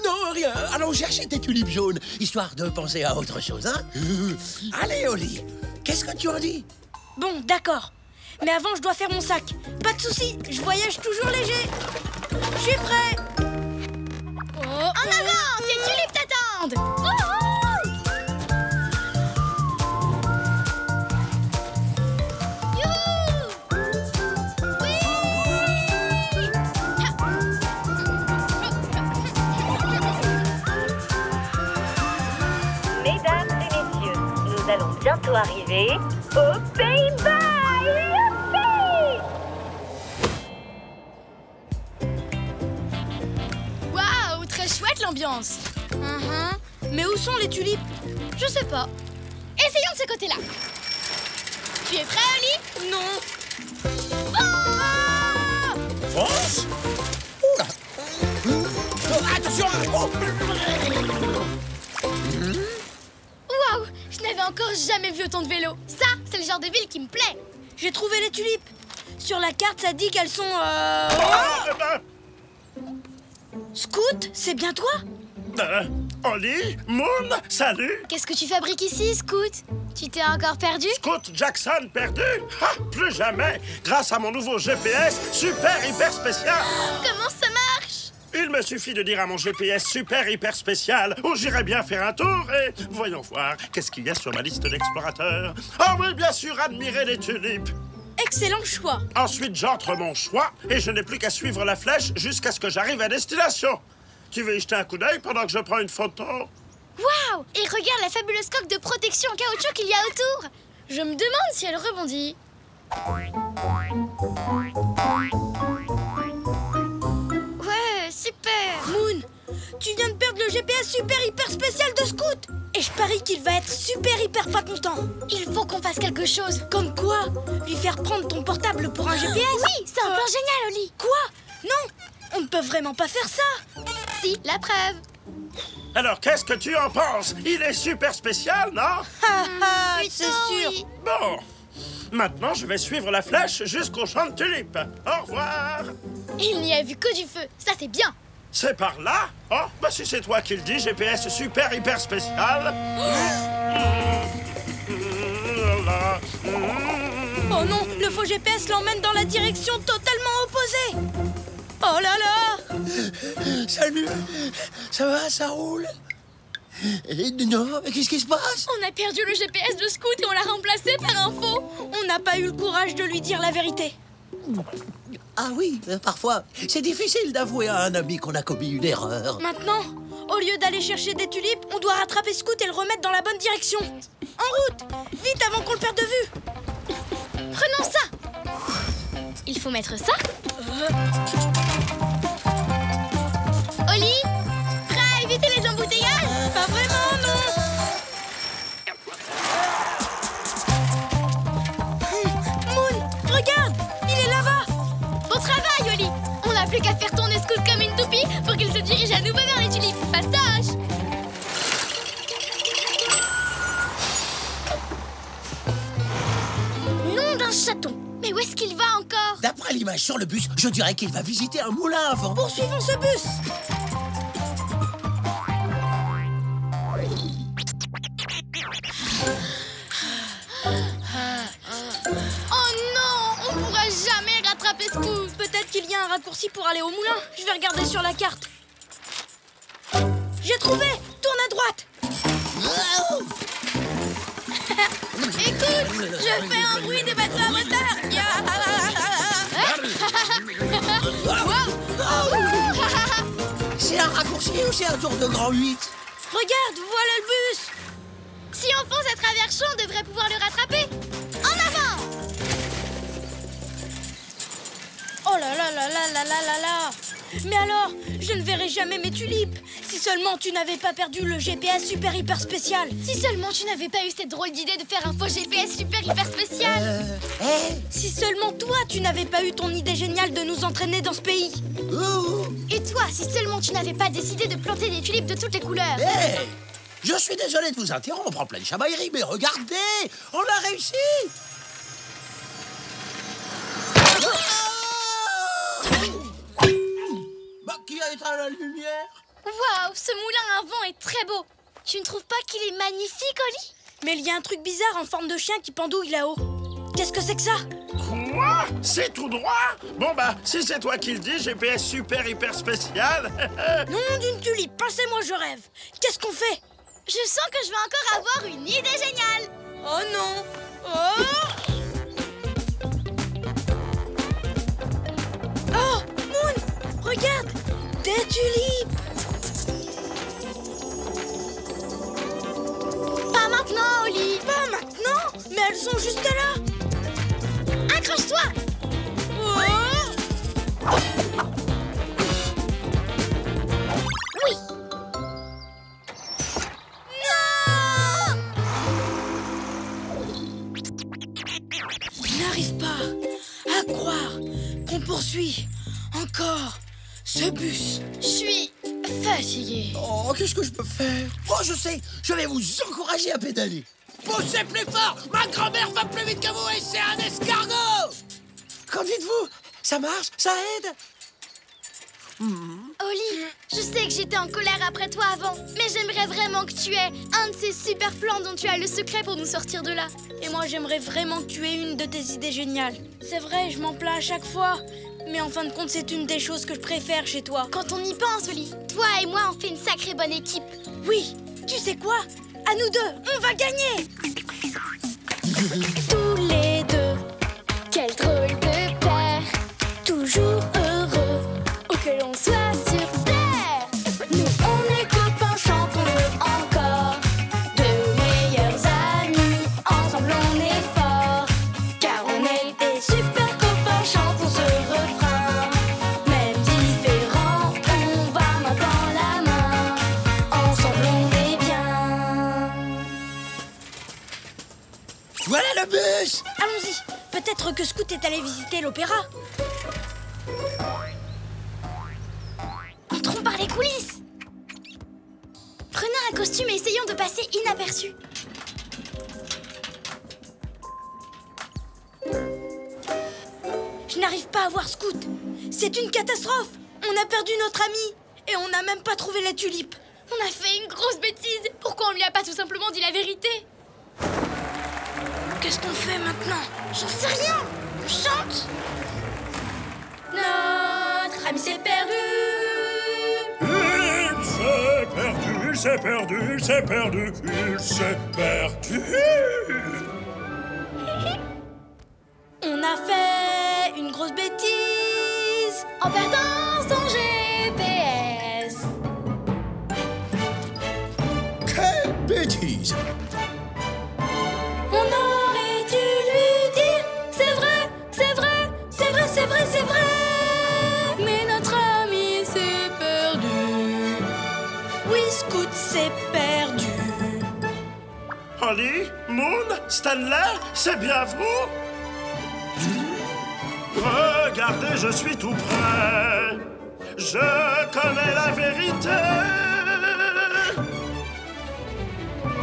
Non, rien. Allons chercher tes tulipes jaunes, histoire de penser à autre chose, hein? Allez, Oli, qu'est-ce que tu en dis? Bon, d'accord. Mais avant, je dois faire mon sac. Pas de souci, je voyage toujours léger. Je suis prêt. En avant, tes tulipes t'attendent. Mesdames et messieurs, bientôt arriver aux Pays-Bas. Youpi! Waouh, très chouette l'ambiance. Mais où sont les tulipes? Je sais pas. Essayons de ce côté-là. Tu es prêt, Oli? Non. France? Oula! Attention! Oh. Waouh, je n'avais encore jamais vu autant de vélos. Ça, c'est le genre de ville qui me plaît. J'ai trouvé les tulipes. Sur la carte, ça dit qu'elles sont... Scout, c'est bien toi? Oli, Moon, salut! Qu'est-ce que tu fabriques ici, Scout? Tu t'es encore perdu? Scout Jackson perdu? Ha, plus jamais! Grâce à mon nouveau GPS super hyper spécial! Comment ça marche? Il me suffit de dire à mon GPS super hyper spécial où j'irai bien faire un tour et voyons voir qu'est-ce qu'il y a sur ma liste d'explorateurs. Ah oui, bien sûr, admirer les tulipes. Excellent choix. Ensuite, j'entre mon choix et je n'ai plus qu'à suivre la flèche jusqu'à ce que j'arrive à destination. Tu veux y jeter un coup d'œil pendant que je prends une photo? Waouh! Et regarde la fabuleuse coque de protection en caoutchouc qu'il y a autour. Je me demande si elle rebondit. Ouais, super! Moon, tu viens de perdre le GPS super hyper spécial de Scout. Et je parie qu'il va être super hyper pas content. Il faut qu'on fasse quelque chose. Comme quoi? Lui faire prendre ton portable pour un GPS? Oui, c'est un plan génial, Oli. Quoi? Non, on ne peut vraiment pas faire ça. Si, la preuve. Alors, qu'est-ce que tu en penses? Il est super spécial, non? C'est sûr. Oui. Bon, maintenant je vais suivre la flèche jusqu'au champ de tulipes. Au revoir. Il n'y a vu que du feu. Ça, c'est bien. C'est par là? Oh, bah si c'est toi qui le dis, GPS super hyper spécial. Oh non, le faux GPS l'emmène dans la direction totalement opposée. Oh là là! Salut! Ça va, ça roule? Non, mais qu'est-ce qui se passe? On a perdu le GPS de Scout et on l'a remplacé par un faux. On n'a pas eu le courage de lui dire la vérité. Ah oui, parfois, c'est difficile d'avouer à un ami qu'on a commis une erreur. Maintenant, au lieu d'aller chercher des tulipes, on doit rattraper Scout et le remettre dans la bonne direction. En route! Vite avant qu'on le perde de vue! Prenons ça. Il faut mettre ça. Oli, prêt à éviter les embouteillages? Pas vraiment, non! Moon, regarde! Il est là-bas! Bon travail, Oli. On n'a plus qu'à faire tourner Scout comme une toupie pour qu'il se dirige à nouveau vers les tulipes. Fastoche! Nom d'un chaton. Mais où est-ce qu'il va encore? D'après l'image sur le bus, je dirais qu'il va visiter un moulin à vent. Poursuivons ce bus! Oh non, on pourra jamais rattraper Scout. Peut-être qu'il y a un raccourci pour aller au moulin. Je vais regarder sur la carte. J'ai trouvé! Tourne à droite! Écoute, Je fais un bruit des bateaux à moteur! C'est un raccourci ou c'est un tour de grand 8? Regarde, voilà le bus! Si on fonce à travers champ, on devrait pouvoir le rattraper. En avant! Oh là là là là là là là là! Mais alors, je ne verrai jamais mes tulipes! Si seulement tu n'avais pas perdu le GPS super hyper spécial! Si seulement tu n'avais pas eu cette drôle d'idée de faire un faux GPS super hyper spécial! Si seulement toi, tu n'avais pas eu ton idée géniale de nous entraîner dans ce pays! Et toi, si seulement tu n'avais pas décidé de planter des tulipes de toutes les couleurs! Hey! Je suis désolé de vous interrompre en pleine chamaillerie, mais regardez! On a réussi! Bah, qui a éteint la lumière? Waouh, ce moulin à vent est très beau! Tu ne trouves pas qu'il est magnifique, Oli? Mais il y a un truc bizarre en forme de chien qui pendouille là-haut. Qu'est-ce que c'est que ça? Quoi? C'est tout droit? Bon bah, si c'est toi qui le dis, GPS super hyper spécial. Nom d'une tulipe, pensez-moi, je rêve. Qu'est-ce qu'on fait? Je sens que je vais encore avoir une idée géniale! Oh non! Oh! Oh! Moon! Regarde! Des tulipes! Pas maintenant, Oli! Pas maintenant! sont juste là. Accroche-toi. Oh! Oui. Non! Je n'arrive pas à croire qu'on poursuit encore ce bus. Je suis fatiguée. Oh, qu'est-ce que je peux faire? Oh, je sais, je vais vous encourager à pédaler. Poussez plus fort! Ma grand-mère va plus vite que vous et c'est un escargot! Qu'en dites-vous? Ça marche? Ça aide? Oli, je sais que j'étais en colère après toi avant, mais j'aimerais vraiment que tu aies un de ces super plans dont tu as le secret pour nous sortir de là. Et moi, j'aimerais vraiment que tu aies une de tes idées géniales. C'est vrai, je m'en plains à chaque fois. Mais en fin de compte, c'est une des choses que je préfère chez toi. Quand on y pense, Oli, toi et moi, on fait une sacrée bonne équipe. Oui, tu sais quoi? À nous deux, on va gagner! Tous les deux, quel drôle de paire, toujours heureux, où que l'on soit sur terre. Nous on est copains, chantons-le encore, de meilleurs amis, ensemble on est forts, car on est des super copains, chantons ce refrain. Même différents, on va main dans la main, ensemble on est bien. Voilà le bus! Allons-y, peut-être que Scout est allé visiter l'opéra. Entrons par les coulisses. Prenez un costume et essayons de passer inaperçus. Je n'arrive pas à voir Scout. C'est une catastrophe. On a perdu notre ami et on n'a même pas trouvé les tulipes. On a fait une grosse bêtise. Pourquoi on lui a pas tout simplement dit la vérité? Qu'est-ce qu'on fait maintenant? J'en sais rien. On chante. Notre ami s'est perdu. Il s'est perdu, il s'est perdu, il s'est perdu, il s'est perdu. On a fait une grosse bêtise En perdant son GPS. Quelle bêtise! On aurait dû lui dire c'est vrai, c'est vrai, c'est vrai, c'est vrai, c'est vrai. Mais notre ami s'est perdu. Oui, Scout s'est perdu. Holly, Moon, Stanley, c'est bien vous? Regardez, je suis tout prêt. Je connais la vérité.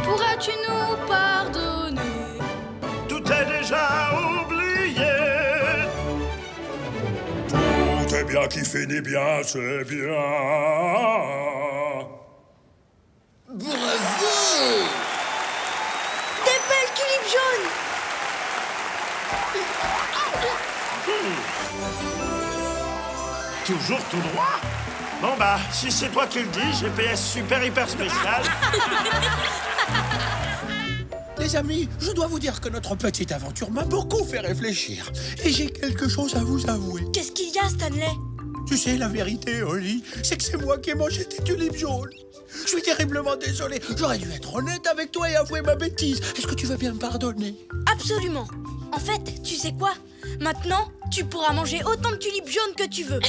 Pourras-tu nous pardonner? Tout est déjà oublié. Tout est bien qui finit bien, c'est bien. Bravo! Des belles tulipes jaunes. Toujours tout droit? Bon bah, si c'est toi qui le dis, GPS super hyper spécial. Les amis, je dois vous dire que notre petite aventure m'a beaucoup fait réfléchir. Et j'ai quelque chose à vous avouer. Qu'est-ce qu'il y a, Stanley? Tu sais, la vérité, Holly, c'est que c'est moi qui ai mangé tes tulipes jaunes. Je suis terriblement désolé. J'aurais dû être honnête avec toi et avouer ma bêtise. Est-ce que tu veux bien me pardonner? Absolument. En fait, tu sais quoi? Maintenant, tu pourras manger autant de tulipes jaunes que tu veux.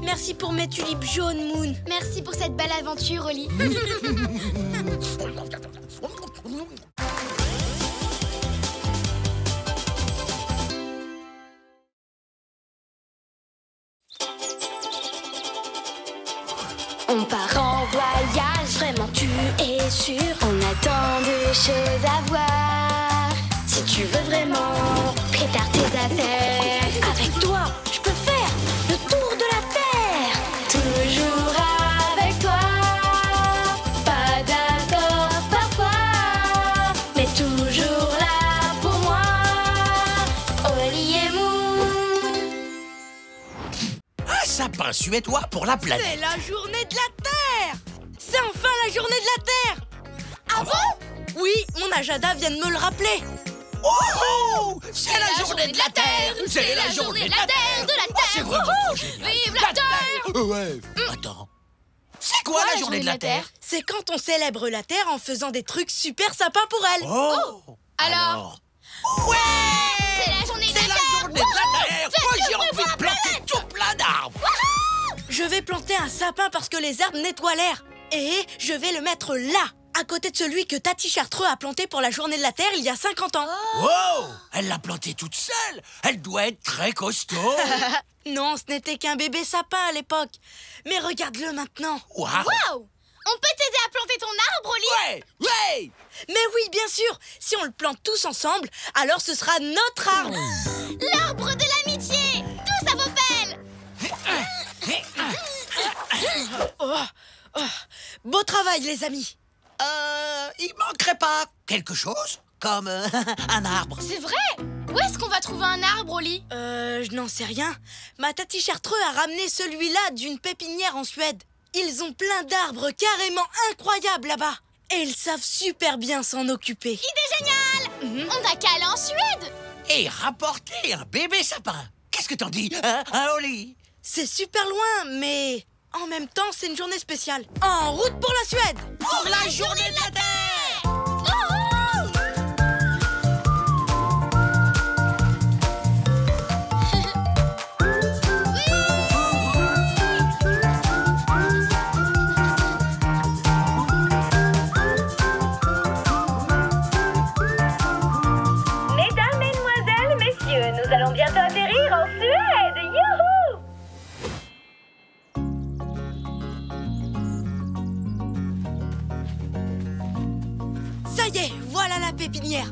Merci pour mes tulipes jaunes, Moon. Merci pour cette belle aventure, Oli. On part en voyage, vraiment tu es sûr. On a tant de choses à voir. Si tu veux vraiment, prépare tes affaires. Avec toi, je peux faire le tour de la Terre. Toujours avec toi. Pas d'accord parfois, mais toujours là pour moi. Oli et Moon. Un sapin suédois pour la planète. C'est la journée de la Terre. C'est enfin la journée de la Terre. Ah bon? Oui, mon agenda vient de me le rappeler. Oh! C'est la journée de la Terre! C'est la journée de la Terre, de la Terre. C'est vraiment trop génial. Vive la Terre! Ouais. Attends. C'est quoi la journée de la Terre? C'est quand on célèbre la Terre en faisant des trucs super sympas pour elle. Oh! Alors, Ouais! C'est la journée de C'est la la Terre. journée de la Terre. Faites Moi, le j'ai bruit envie pour de la planter planète. tout plein d'arbres. Je vais planter un sapin parce que les arbres nettoient l'air. Et je vais le mettre là, à côté de celui que Tati Chartreux a planté pour la journée de la Terre il y a 50 ans. Wow! Elle l'a planté toute seule. Elle doit être très costaud. Non, ce n'était qu'un bébé sapin à l'époque. Mais regarde-le maintenant. Waouh! Waouh! On peut t'aider à planter ton arbre, Oli? Ouais! Ouais! Mais oui, bien sûr. Si on le plante tous ensemble, alors ce sera notre arbre. L'arbre de l'amitié! Tous à vos pelles! Beau travail, les amis. Il manquerait pas quelque chose comme un arbre. C'est vrai! Où est-ce qu'on va trouver un arbre, Oli? Je n'en sais rien. Ma Tati Chartreux a ramené celui-là d'une pépinière en Suède. Ils ont plein d'arbres carrément incroyables là-bas. Et ils savent super bien s'en occuper. Idée géniale! On n'a qu'à aller en Suède! Et rapporter un bébé sapin. Qu'est-ce que t'en dis, hein, Oli? C'est super loin, mais en même temps, c'est une journée spéciale. En route pour la Suède! Pour la journée de la Terre! Mesdames, mesdemoiselles, messieurs, nous allons bientôt atterrir en Suède. Youhou! Ça y est, voilà la pépinière.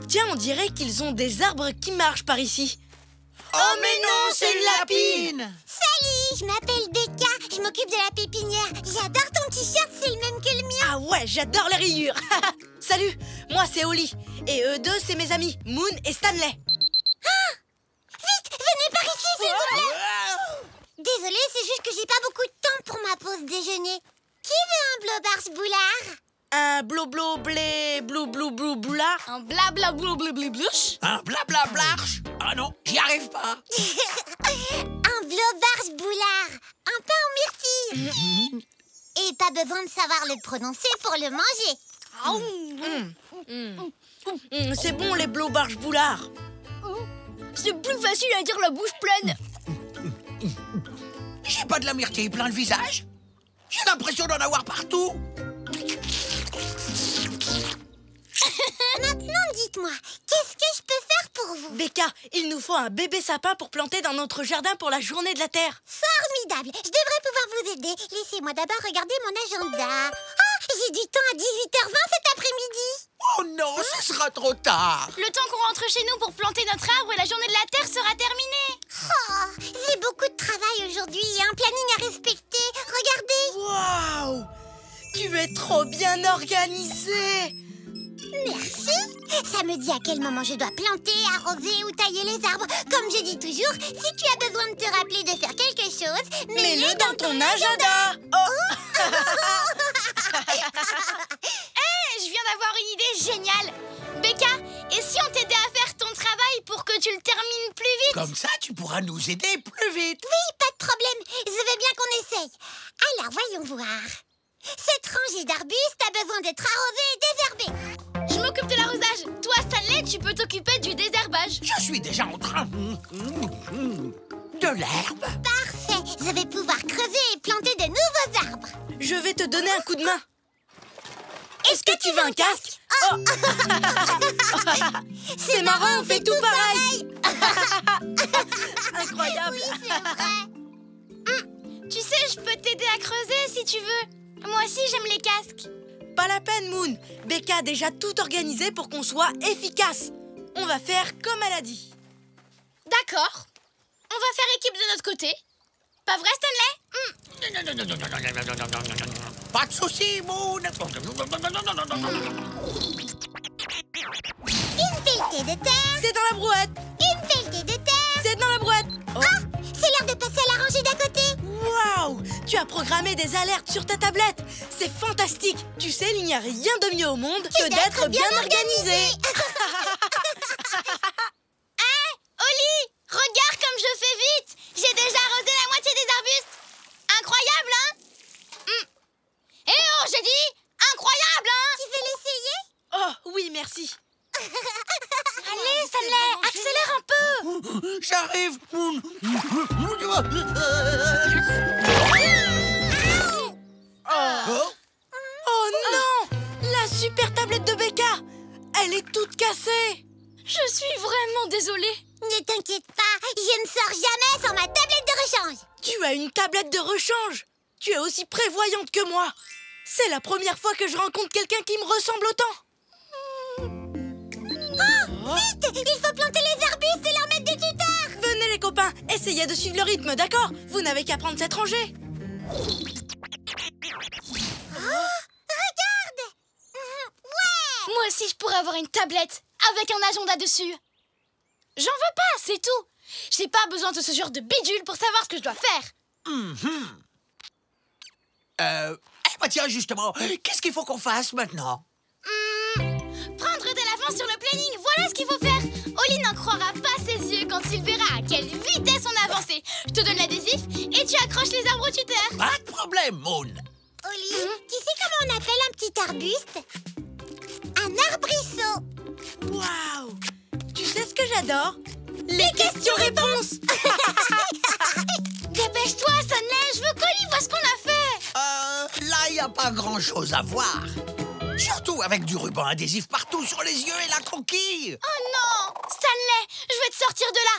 Tiens, on dirait qu'ils ont des arbres qui marchent par ici. Oh mais non, c'est une lapine! Salut, je m'appelle Becca, je m'occupe de la pépinière. J'adore ton t-shirt, c'est le même que le mien. Ah ouais, j'adore les rayures. Salut, moi c'est Oli. Et eux deux, c'est mes amis, Moon et Stanley. Vite, venez par ici, s'il vous plaît. Désolée, c'est juste que j'ai pas beaucoup de temps pour ma pause déjeuner. Qui veut un blobars boulard? Un blou-blou blé blou-blou-blou boulard. Un blabla blou-blou-blou-blouche? Un blabla-blarche. Ah non, j'y arrive pas. Un blobars boulard, un pain en myrtille. Et pas besoin de savoir le prononcer pour le manger. C'est bon les blou-barges boulards. C'est plus facile à dire la bouche pleine. J'ai pas de la myrtille plein le visage. J'ai l'impression d'en avoir partout. Maintenant, dites-moi, qu'est-ce que je peux faire pour vous? Becca, il nous faut un bébé sapin pour planter dans notre jardin pour la journée de la Terre. Formidable, je devrais pouvoir vous aider. Laissez-moi d'abord regarder mon agenda. Oh, j'ai du temps à 18h20 cet après-midi. Oh non, ce sera trop tard. Le temps qu'on rentre chez nous pour planter notre arbre et la journée de la Terre sera terminée. Oh, j'ai beaucoup de travail aujourd'hui et un planning à respecter. Regardez. Waouh! Tu es trop bien organisée. Merci. Ça me dit à quel moment je dois planter, arroser ou tailler les arbres. Comme je dis toujours, si tu as besoin de te rappeler de faire quelque chose, mets-le dans ton agenda. Je viens d'avoir une idée géniale. Becca, et si on t'aidait à faire ton travail pour que tu le termines plus vite? Comme ça, tu pourras nous aider plus vite. Oui, pas de problème. Je veux bien qu'on essaye. Alors, voyons voir. Cette rangée d'arbustes a besoin d'être arrosée et désherbée. Je m'occupe de l'arrosage. Toi, Stanley, tu peux t'occuper du désherbage. Je suis déjà en train de l'herbe. Parfait. Je vais pouvoir creuser et planter de nouveaux arbres. Je vais te donner un coup de main. Est-ce que tu veux un casque? Oh. C'est marrant, on fait tout pareil. Incroyable. Oui, c'est vrai. Tu sais, je peux t'aider à creuser si tu veux. Moi aussi, j'aime les casques. Pas la peine, Moon. Becca a déjà tout organisé pour qu'on soit efficace. On va faire comme elle a dit. D'accord. On va faire équipe de notre côté. Pas vrai, Stanley? Pas de soucis, Moon. Une pelletée de terre. C'est dans la brouette. Une pelletée de terre. C'est dans la brouette. Oh, c'est l'heure de passer à la rangée d'à côté. Waouh! Tu as programmé des alertes sur ta tablette. C'est fantastique. Tu sais, il n'y a rien de mieux au monde que d'être bien organisé. Oli, regarde comme je fais vite. J'ai déjà arrosé la moitié des arbustes. Incroyable, hein? Eh oh, j'ai dit incroyable, hein? Tu veux l'essayer? Oh, oui, merci. arrive, Moon. Oh non! La super tablette de Becca! Elle est toute cassée! Je suis vraiment désolée. Ne t'inquiète pas, je ne sors jamais sans ma tablette de rechange. Tu as une tablette de rechange! Tu es aussi prévoyante que moi! C'est la première fois que je rencontre quelqu'un qui me ressemble autant! Oh, vite! Il faut planter les arbustes et leur mettre des tuteurs. Venez les copains, essayez de suivre le rythme, d'accord? Vous n'avez qu'à prendre cette rangée. Regarde! Ouais! Moi aussi, je pourrais avoir une tablette avec un agenda dessus. J'en veux pas, c'est tout. J'ai pas besoin de ce genre de bidule pour savoir ce que je dois faire. Eh ben tiens, justement, qu'est-ce qu'il faut qu'on fasse maintenant? Prendre de l'avance sur le planning, voilà ce qu'il faut faire. Oli n'en croira pas ses yeux quand il verra à quelle vitesse on a avancé. Je te donne l'adhésif et tu accroches les arbres tuteurs. Pas de problème, Moon. Oli, tu sais comment on appelle un petit arbuste? Un arbrisseau. Waouh! Tu sais ce que j'adore? Les questions-réponses! Dépêche-toi, Stanley, je veux qu'Oli voit ce qu'on a fait. Là, il n'y a pas grand-chose à voir. Surtout avec du ruban adhésif partout sur les yeux et la coquille. Oh non! Stanley, je vais te sortir de là.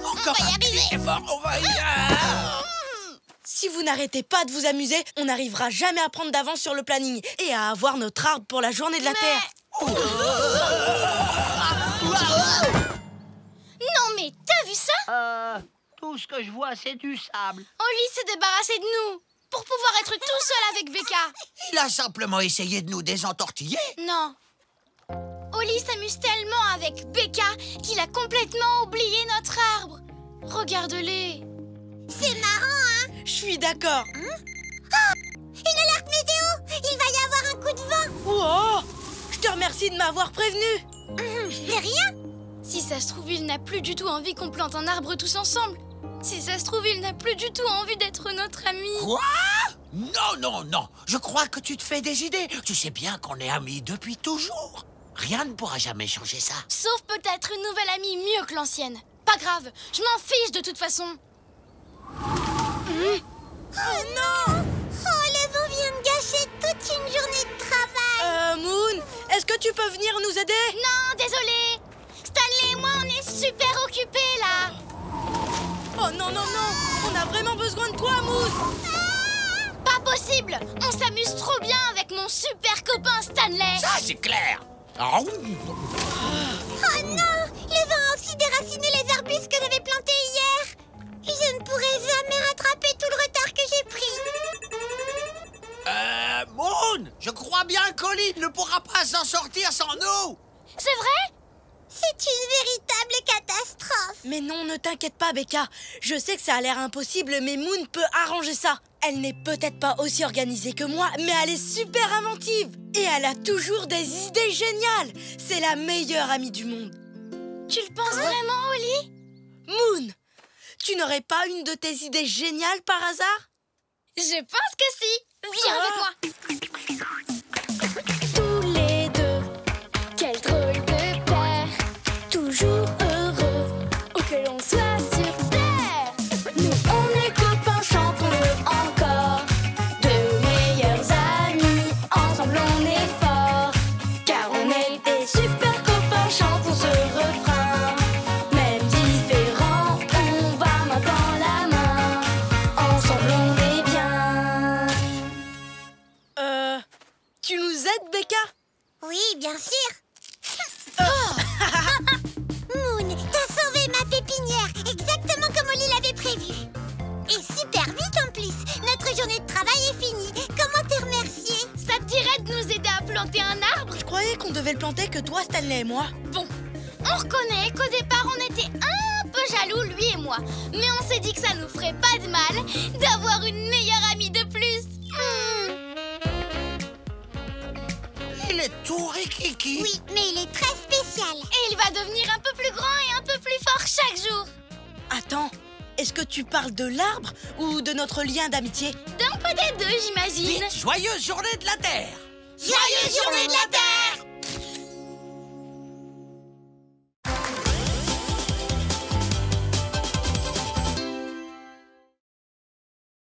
Encore un petit effort, on va y arriver. Si vous n'arrêtez pas de vous amuser, on n'arrivera jamais à prendre d'avance sur le planning et à avoir notre arbre pour la journée de la Terre. Non mais, t'as vu ça? Tout ce que je vois, c'est du sable. Oli s'est débarrassé de nous pour pouvoir être tout seul avec Becca. Il a simplement essayé de nous désentortiller. Non. Oli s'amuse tellement avec Becca qu'il a complètement oublié notre arbre. Regarde-les. C'est marrant, hein? Je suis d'accord. Une alerte météo! Il va y avoir un coup de vent. Oh! Je te remercie de m'avoir prévenu. De rien. Si ça se trouve, il n'a plus du tout envie qu'on plante un arbre tous ensemble. Si ça se trouve, il n'a plus du tout envie d'être notre ami. Quoi? Non, non, non. Je crois que tu te fais des idées. Tu sais bien qu'on est amis depuis toujours. Rien ne pourra jamais changer ça. Sauf peut-être une nouvelle amie mieux que l'ancienne. Pas grave, je m'en fiche de toute façon. Oh non! Oh, le vent vient de gâcher toute une journée de travail. Moon, est-ce que tu peux venir nous aider? Non, désolé. Stanley et moi, on est super occupés, là. Oh non, non, non! On a vraiment besoin de toi, Moon! Pas possible. On s'amuse trop bien avec mon super copain Stanley. Ça, c'est clair. Oh. Oh non! Le vent a aussi déraciné les arbustes que j'avais plantés hier. Je ne pourrai jamais rattraper tout le retard que j'ai pris. Moon, je crois bien qu'Oli ne pourra pas s'en sortir sans nous. C'est vrai? C'est une véritable catastrophe. Mais non, ne t'inquiète pas, Becca. Je sais que ça a l'air impossible, mais Moon peut arranger ça. Elle n'est peut-être pas aussi organisée que moi, mais elle est super inventive. Et elle a toujours des idées géniales. C'est la meilleure amie du monde. Tu le penses vraiment, Oli? Moon, tu n'aurais pas une de tes idées géniales par hasard? Je pense que si. Viens avec moi. Tous les deux, quel drôle de paire, toujours heureux, où que l'on soit sur terre. Nous on est copains, chantons-le encore, de meilleurs amis, ensemble on est forts, car on est des super copains, chantons ce refrain. Même différents, on va main dans la main, ensemble on est bien. Tu nous aides, Becca? Oui, bien sûr. Moon, t'as sauvé ma pépinière, exactement comme Oli l'avait prévu. Et super vite en plus. Notre journée de travail est finie. Comment te remercier? Ça te dirait de nous aider à planter un arbre? Je croyais qu'on devait le planter que toi, Stanley et moi. Bon, on reconnaît qu'au départ, on était un peu jaloux, lui et moi. Mais on s'est dit que ça nous ferait pas de mal d'avoir une meilleure amie de plus. Il est tout rikiki. Oui, mais il est très spécial. Et il va devenir un peu plus grand et un peu plus fort chaque jour. Attends, est-ce que tu parles de l'arbre ou de notre lien d'amitié? D'un peu des deux, j'imagine. Dites joyeuse journée de la Terre. Joyeuse journée de la Terre!